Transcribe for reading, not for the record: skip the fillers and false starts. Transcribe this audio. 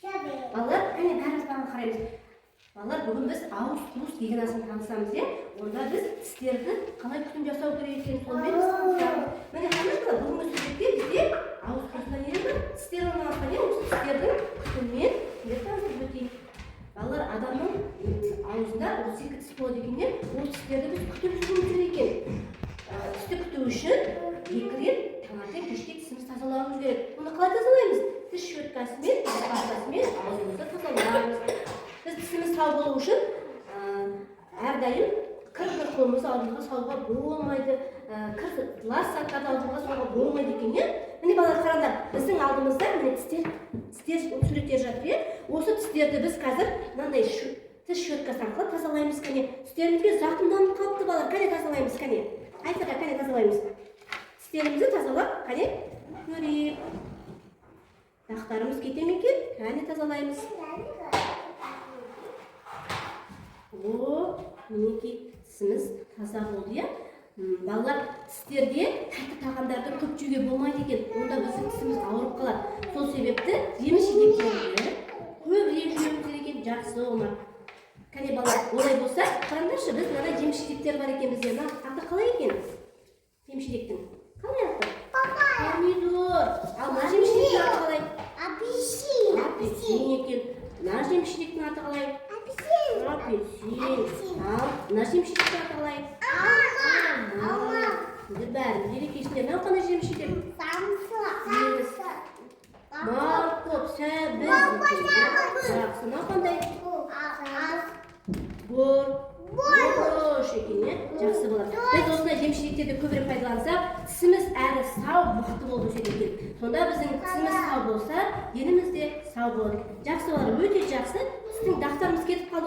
Балалар, қане бәріміз маған қараймыз. Балалар, бүгін біз ауыз қуыс деген нәрсені танысамыз, онда біз тістерді қалай күтім жасау керек екенін сонымен біз танысамыз. Міне қараңыздар, бүгінгі суретте бізде ауыз қуысында не бар? Тістер орналасқан, осы тістердің күтімімен танысып өтейік. Балалар, адамның аузында осы екі тіс болады екен, осы тістерді біз күтіп жүруіміз керек екен. Тісті күту үшін екі рет таңертең кешке тісімізді тазалауымыз керек. Оны қалай тазалаймыз? Тіс щеткасымен, пастасымен аузымызды тазалаймыз. Біз тісіміз сау болу үшін әрдайым кір қолымызды аузымызға салуға болмайды, лас заттарды аузымызға салуға болмайды екен. Міне балалар, қараңдар, біздің алдымызда міне тістер суреттер жатыр. Осы тістерді біз қазір мынандай тіс щеткасы арқылы тазалаймыз. Кәне тістерімізге зақымданып қалыпты балалар, кәне тазалаймыз, кәне. Айтсаға, кәне тазалаймыз. Тістерімізді тазалап, кәне көрейік. Дақтарымыз кете ме екен? Кәне тазалаймыз. Мінекей тісіміз таза болды. Балалар, тістерде тәтті тағамдарды көп жеуге болмайды екен. Онда біздің тісіміз ауырып қалады. Сол себепті жеміс-жидектерді көбірек жеуіміз керек екен, жақсы олар. Кәне балалар, олай болса, қараңдаршы, біз мына жеміс-жидектер бар екен бізде. Аты қалай екен? Жеміс-жидектің. Қалай аты? Помидор. Ал мына жеміс-жидектің аты қалай? Апельсин екен. Мына жеміс-жидектің аты қалай? Апельсин. Ал мына жеміс-жидектің аты қалай? Алма. Бәрін берекесіне. Мынау қандай жеміс-жидек? Морковь, сәбіз. Жақсы, мынау қандай? Борщ екен, жақсы болады. Біз осындай жеміс-жидектерді көбірек пайдалансақ, тісіміз әрі сау, мықты болып өседі екен. Сонда біздің тісіміз сау болса, деніміз де сау болады. Жақсы балалар, өте жақсы. Тістің дақтарымыз кетіп қалды.